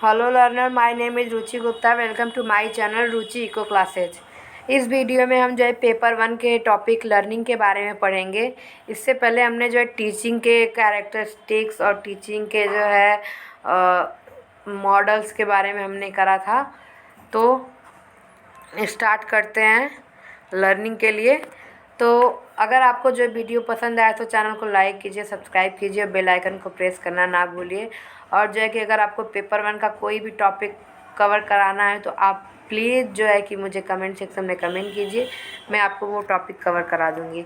Hello learner, my name is Ruchi Gupta. Welcome to my channel Ruchi eco classes. इस video में हम जो है पेपर 1 के टॉपिक लर्निंग के बारे में पढ़ेंगे। इससे पहले हमने जो है टीचिंग के कैरेक्टरिस्टिक्स और टीचिंग के जो है मॉडल्स के बारे में हमने करा था। तो स्टार्ट करते हैं लर्निंग के लिए। तो अगर आपको जो वीडियो पसंद आए तो चैनल को लाइक कीजिए, सब्सक्राइब कीजिए, बेल आइकन को प्रेस करना ना भूलिए। और जो है कि अगर आपको पेपर 1 का कोई भी टॉपिक कवर कराना है तो आप प्लीज़ जो है कि मुझे कमेंट सेक्शन में कमेंट कीजिए, मैं आपको वो टॉपिक कवर करा दूँगी।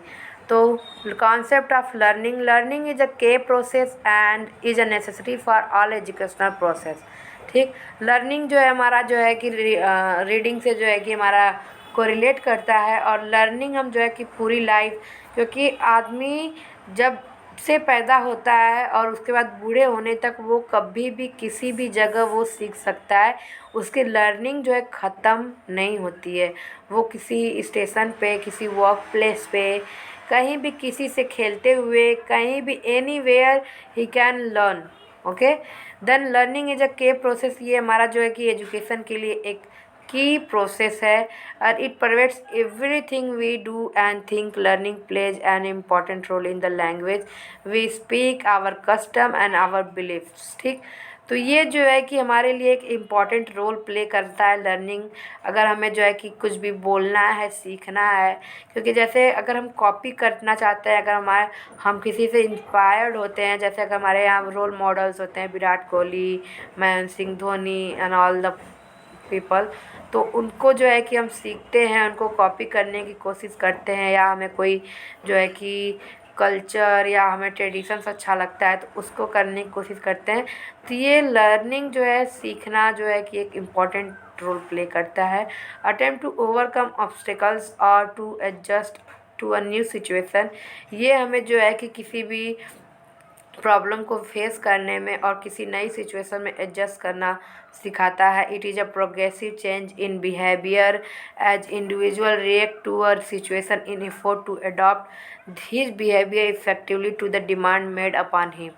तो concept of learning learning is a के process and is a necessary for all educational process. ठीक, लर्निंग जो है हमारा जो है कि रीडिंग से जो है कि हमारा कोरिलेट करता है। और लर्निंग हम जो है कि पूरी लाइफ, क्योंकि आदमी जब से पैदा होता है और उसके बाद बूढ़े होने तक वो कभी भी किसी भी जगह वो सीख सकता है। उसकी लर्निंग जो है ख़त्म नहीं होती है। वो किसी स्टेशन पे, किसी वर्क प्लेस पे, कहीं भी किसी से खेलते हुए, कहीं भी anywhere he can learn. Okay, then learning is a के प्रोसेस। ये हमारा जो है कि एजुकेशन के लिए एक की प्रोसेस है और it pervades everything we do and think. Learning plays an important role in the language we speak, our custom and our beliefs. ठीक, तो ये जो है कि हमारे लिए एक इम्पॉर्टेंट रोल प्ले करता है लर्निंग। अगर हमें जो है कि कुछ भी बोलना है, सीखना है, क्योंकि जैसे अगर हम कॉपी करना चाहते हैं, अगर हम किसी से इंस्पायर्ड होते हैं, जैसे अगर हमारे यहाँ रोल मॉडल्स होते हैं Virat Kohli, Mahendra Singh Dhoni and all the people, तो उनको जो है कि हम सीखते हैं, उनको कॉपी करने की कोशिश करते हैं, या हमें कोई जो है कि कल्चर या हमें ट्रेडिशंस अच्छा लगता है तो उसको करने की कोशिश करते हैं। तो ये लर्निंग जो है, सीखना जो है कि एक इम्पॉर्टेंट रोल प्ले करता है। अटेम्प्ट टू ओवरकम ऑब्स्टिकल्स और to adjust to a new situation. ये हमें जो है कि किसी भी प्रॉब्लम को फेस करने में और किसी नई सिचुएशन में एडजस्ट करना सिखाता है। It is a progressive change in behaviour as individual react to a situation in effort to adopt his behaviour effectively to the demand made upon him.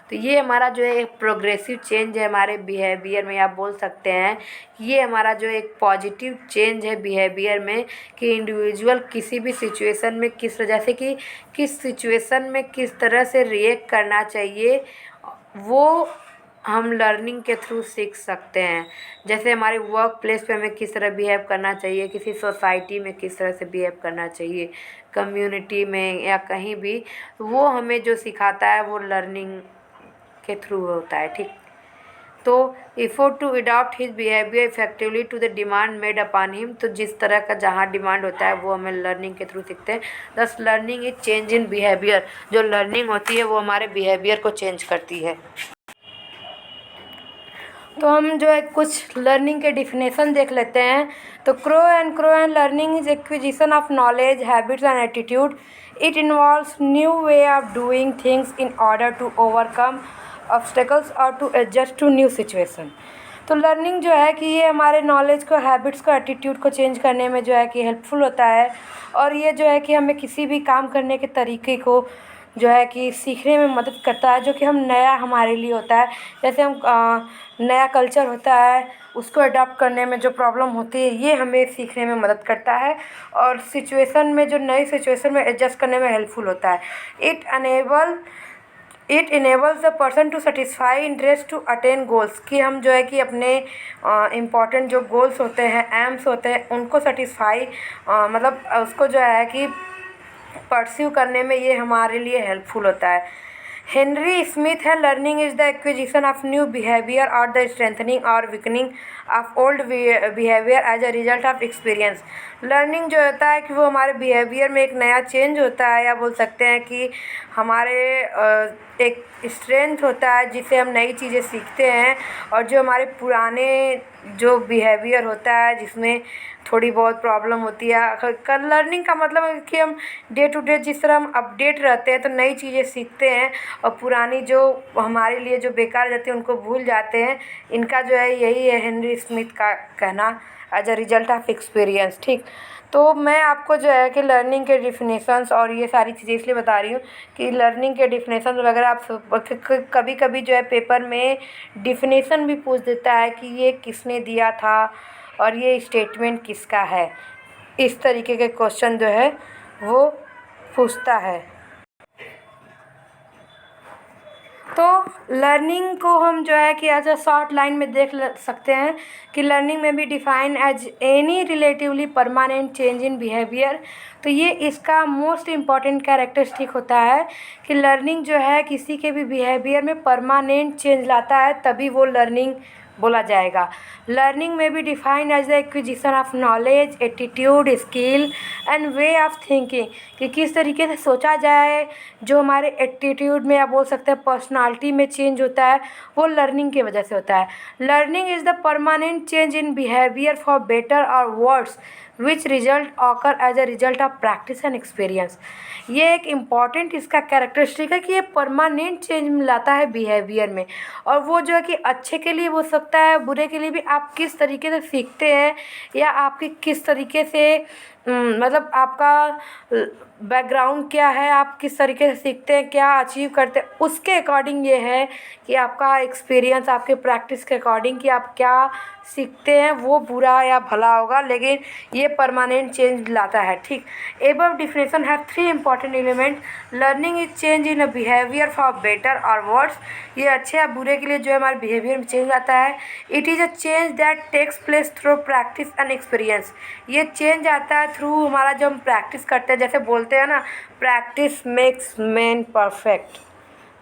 तो ये हमारा जो है एक प्रोग्रेसिव चेंज है हमारे बिहेवियर में। आप बोल सकते हैं ये हमारा जो एक पॉजिटिव चेंज है बिहेवियर में, कि इंडिविजुअल किसी भी सिचुएशन में जैसे कि किस सिचुएशन में किस तरह से रिएक्ट करना चाहिए, वो हम लर्निंग के थ्रू सीख सकते हैं। जैसे हमारे वर्क प्लेस पे हमें किस तरह बिहेव करना चाहिए, किसी सोसाइटी में किस तरह से बिहेव करना चाहिए, कम्युनिटी में या कहीं भी, वो हमें जो सिखाता है वो लर्निंग के थ्रू होता है। ठीक, तो effort to adopt his behaviour effectively to the demand made upon him. तो जिस तरह का जहाँ डिमांड होता है वो हमें लर्निंग के थ्रू सीखते हैं। दस learning is change in behaviour. जो लर्निंग होती है वो हमारे बिहेवियर को चेंज करती है। तो हम जो है कुछ लर्निंग के डिफिनेशन देख लेते हैं। तो Crow and learning is acquisition of knowledge, habits and attitude. It involves new way of doing things in order to overcome obstacles और to adjust to new situation. तो लर्निंग जो है कि ये हमारे नॉलेज को, हैबिट्स को, एटीट्यूड को चेंज करने में जो है कि हेल्पफुल होता है। और ये जो है कि हमें किसी भी काम करने के तरीके को जो है कि सीखने में मदद करता है, जो कि हम नया हमारे लिए होता है। जैसे हम नया कल्चर होता है उसको अडॉप्ट करने में जो प्रॉब्लम होती है, ये हमें सीखने में मदद करता है। और सिचुएशन में, जो नई सिचुएशन में एडजस्ट करने में हेल्पफुल होता है। It enables the person to satisfy interest to attain goals. कि हम जो है कि अपने इम्पॉर्टेंट जो गोल्स होते हैं, एम्स होते हैं, उनको सेटिस्फाई मतलब उसको जो है कि परस्यू करने में ये हमारे लिए हेल्पफुल होता है। हेनरी स्मिथ है, learning is the acquisition of new behaviour और द स्ट्रेंथनिंग और weakening of old behaviour as a result of experience. Learning जो होता है कि वो हमारे बिहेवियर में एक नया चेंज होता है, या बोल सकते हैं कि हमारे एक स्ट्रेंथ होता है जिससे हम नई चीज़ें सीखते हैं। और जो हमारे पुराने जो बिहेवियर होता है जिसमें थोड़ी बहुत प्रॉब्लम होती है, कल लर्निंग का मतलब है कि हम डे टू डे जिस तरह हम अपडेट रहते हैं तो नई चीज़ें सीखते हैं, और पुरानी जो हमारे लिए जो बेकार जाती है उनको भूल जाते हैं। इनका जो है यही है हेनरी स्मिथ का कहना। As a result of experience. ठीक, तो मैं आपको जो है कि लर्निंग के डिफिनेशंस और ये सारी चीज़ें इसलिए बता रही हूँ कि लर्निंग के डिफिनेशन वगैरह आप कभी कभी जो है पेपर में डिफिनेशन भी पूछ देता है कि ये किसने दिया था और ये स्टेटमेंट किसका है। इस तरीके के क्वेश्चन जो है वो पूछता है। तो लर्निंग को हम जो है कि एज अ शॉर्ट लाइन में देख सकते हैं कि लर्निंग में भी define as any relatively permanent change in behaviour. तो ये इसका मोस्ट इम्पॉर्टेंट कैरेक्टरिस्टिक होता है कि लर्निंग जो है किसी के भी बिहेवियर में परमानेंट चेंज लाता है, तभी वो लर्निंग बोला जाएगा। लर्निंग में भी define as the acquisition of knowledge, attitude, skill and way of thinking, कि किस तरीके से सोचा जाए, जो हमारे एटीट्यूड में या बोल सकते हैं पर्सनालिटी में चेंज होता है, वो लर्निंग की वजह से होता है। Learning is the permanent change in behaviour for better और worse which result occur as a result of practice and experience. ये एक इम्पॉर्टेंट इसका कैरेक्टरिस्टिक है कि ये परमानेंट चेंज लाता है बिहेवियर में, और वो जो है कि अच्छे के लिए हो सकता है, बुरे के लिए भी। आप किस तरीके से सीखते हैं या आपकी किस तरीके से मतलब आपका बैकग्राउंड क्या है, आप किस तरीके से सीखते हैं, क्या अचीव करते हैं, उसके अकॉर्डिंग ये है कि आपका एक्सपीरियंस आपके प्रैक्टिस के अकॉर्डिंग कि आप क्या सीखते हैं वो बुरा या भला होगा, लेकिन ये परमानेंट चेंज लाता है। ठीक, above definition have 3 important element. Learning is change in a behaviour for better और वर्स। ये अच्छे या बुरे के लिए जो है हमारे बिहेवियर में चेंज आता है। It is a change that takes place through practice and experience. ये चेंज आता है थ्रू हमारा जब हम प्रैक्टिस करते हैं, जैसे बोलते हैं ना, practice makes man perfect.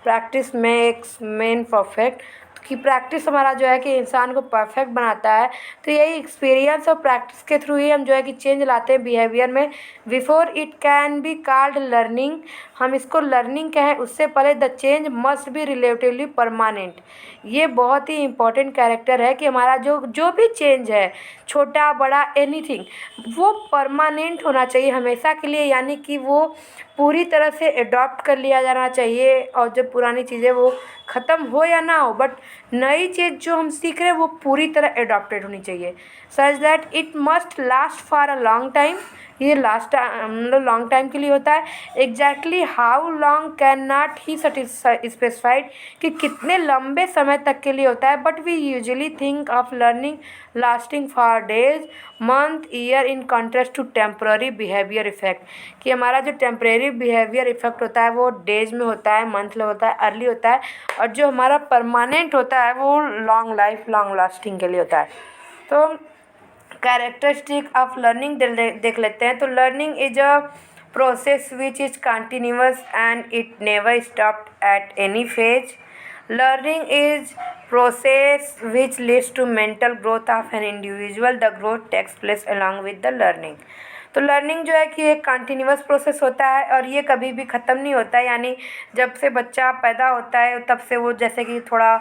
Practice makes man perfect, कि प्रैक्टिस हमारा जो है कि इंसान को परफेक्ट बनाता है। तो यही एक्सपीरियंस और प्रैक्टिस के थ्रू ही हम जो है कि चेंज लाते हैं बिहेवियर में। Before it can be called learning, हम इसको लर्निंग कहें उससे पहले the change must be relatively permanent. ये बहुत ही इंपॉर्टेंट कैरेक्टर है कि हमारा जो जो भी चेंज है, छोटा बड़ा एनीथिंग, वो परमानेंट होना चाहिए हमेशा के लिए, यानी कि वो पूरी तरह से अडॉप्ट कर लिया जाना चाहिए। और जो पुरानी चीज़ें वो ख़त्म हो या ना हो, बट नई चीज़ जो हम सीख रहे हैं वो पूरी तरह अडॉप्टेड होनी चाहिए। Such that it must last for a long time. ये लास्ट मतलब लॉन्ग टाइम के लिए होता है। Exactly how long can not he specified, कि कितने लंबे समय तक के लिए होता है, but we usually think of learning lasting for days, month, year in contrast to temporary behaviour effect. कि हमारा जो टेम्परेरी बिहेवियर इफेक्ट होता है वो डेज में होता है, मंथ में होता है, अर्ली होता है, और जो हमारा परमानेंट होता है वो लॉन्ग लाइफ लॉन्ग लास्टिंग के लिए होता है। तो कैरेक्टरिस्टिक ऑफ लर्निंग देख लेते हैं। तो learning is a process which is continuous and it never stopped at any phase. Learning is process which leads to mental growth of an individual. The growth takes place along with the learning. तो learning जो है कि एक continuous process होता है और ये कभी भी ख़त्म नहीं होता है। यानी जब से बच्चा पैदा होता है तब से वो जैसे कि थोड़ा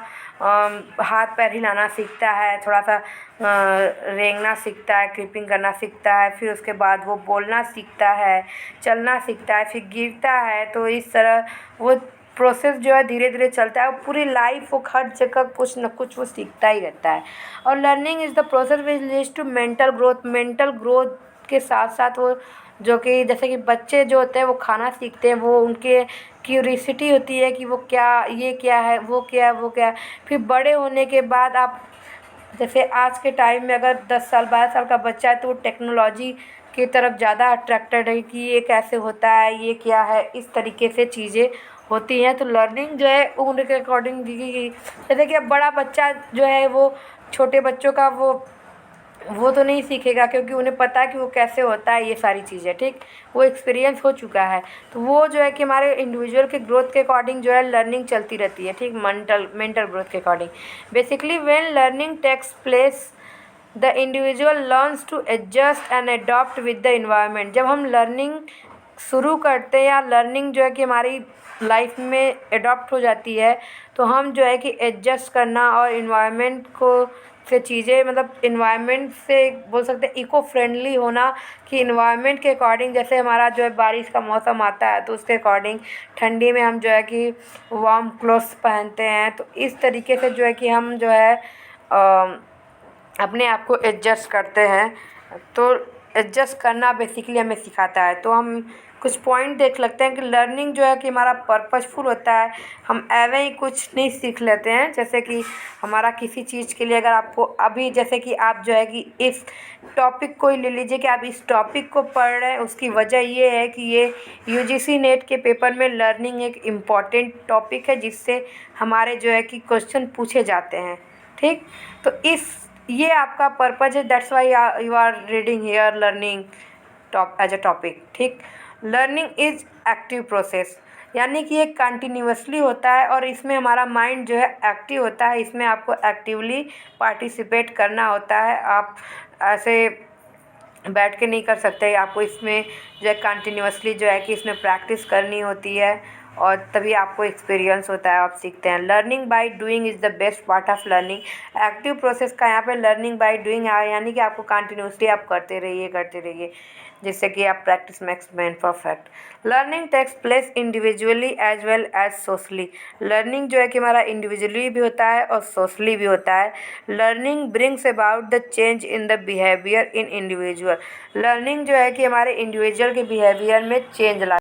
हाथ पैर हिलाना सीखता है, थोड़ा सा रेंगना सीखता है, क्रीपिंग करना सीखता है, फिर उसके बाद वो बोलना सीखता है, चलना सीखता है, फिर गिरता है। तो इस तरह वो प्रोसेस जो है धीरे धीरे चलता है। पूरी लाइफ वो हर जगह कुछ न कुछ वो सीखता ही रहता है। और learning is the process which leads to mental growth. Mental growth के साथ साथ वो जो कि जैसे कि बच्चे जो होते हैं वो खाना सीखते हैं, वो उनके क्यूरियसिटी होती है कि वो क्या, ये क्या है, वो क्या है, वो क्या है। फिर बड़े होने के बाद आप जैसे आज के टाइम में अगर 10 साल 12 साल का बच्चा है तो वो टेक्नोलॉजी की तरफ ज़्यादा अट्रैक्टेड है कि ये कैसे होता है, ये क्या है, इस तरीके से चीज़ें होती हैं। तो लर्निंग जो है उम्र के अकॉर्डिंग दी गई। जैसे कि अब बड़ा बच्चा जो है वो छोटे बच्चों का वो तो नहीं सीखेगा, क्योंकि उन्हें पता है कि वो कैसे होता है ये सारी चीज़ें। ठीक, वो एक्सपीरियंस हो चुका है। तो वो जो है कि हमारे इंडिविजुअल के ग्रोथ के अकॉर्डिंग जो है लर्निंग चलती रहती है। ठीक, मेंटल ग्रोथ के according. Basically when learning takes place the individual learns to adjust and adopt with the environment. जब हम लर्निंग शुरू करते हैं या लर्निंग जो है कि हमारी लाइफ में अडॉप्ट हो जाती है, तो हम जो है कि एडजस्ट करना और इन्वायरमेंट को से चीज़ें, मतलब इन्वायरमेंट से बोल सकते हैं इको फ्रेंडली होना, कि इन्वायरमेंट के अकॉर्डिंग जैसे हमारा जो है बारिश का मौसम आता है तो उसके अकॉर्डिंग ठंडी में हम जो है कि वार्म क्लोथ्स पहनते हैं। तो इस तरीके से जो है कि हम जो है अपने आप को एडजस्ट करते हैं, तो एडजस्ट करना बेसिकली हमें सिखाता है। तो हम कुछ पॉइंट देख लगते हैं कि लर्निंग जो है कि हमारा पर्पसफुल होता है। हम एवं ही कुछ नहीं सीख लेते हैं, जैसे कि हमारा किसी चीज़ के लिए अगर आपको अभी जैसे कि आप जो है कि इस टॉपिक को ही ले लीजिए कि आप इस टॉपिक को पढ़ रहे हैं, उसकी वजह ये है कि ये यूजीसी नेट के पेपर में लर्निंग एक इम्पॉर्टेंट टॉपिक है, जिससे हमारे जो है कि क्वेश्चन पूछे जाते हैं। ठीक, तो ये आपका पर्पज़ है, that's why you are reading here learning as a topic. ठीक, लर्निंग इज़ एक्टिव प्रोसेस, यानी कि ये कंटिन्यूअसली होता है और इसमें हमारा माइंड जो है एक्टिव होता है। इसमें आपको एक्टिवली पार्टिसिपेट करना होता है। आप ऐसे बैठ के नहीं कर सकते, आपको इसमें जो है कंटिन्यूअसली जो है कि इसमें प्रैक्टिस करनी होती है और तभी आपको एक्सपीरियंस होता है, आप सीखते हैं। Learning by doing is the best part of learning. Active process का यहाँ पे लर्निंग बाय डूइंग यानी कि आपको कंटिन्यूअसली आप करते रहिए जिससे कि आप practice makes man perfect. Learning takes place individually as well as socially. Learning जो है कि हमारा इंडिविजुअली भी होता है और सोशली भी होता है। Learning brings about the change in the behaviour in individual. Learning जो है कि हमारे इंडिविजुअल के बिहेवियर में चेंज ला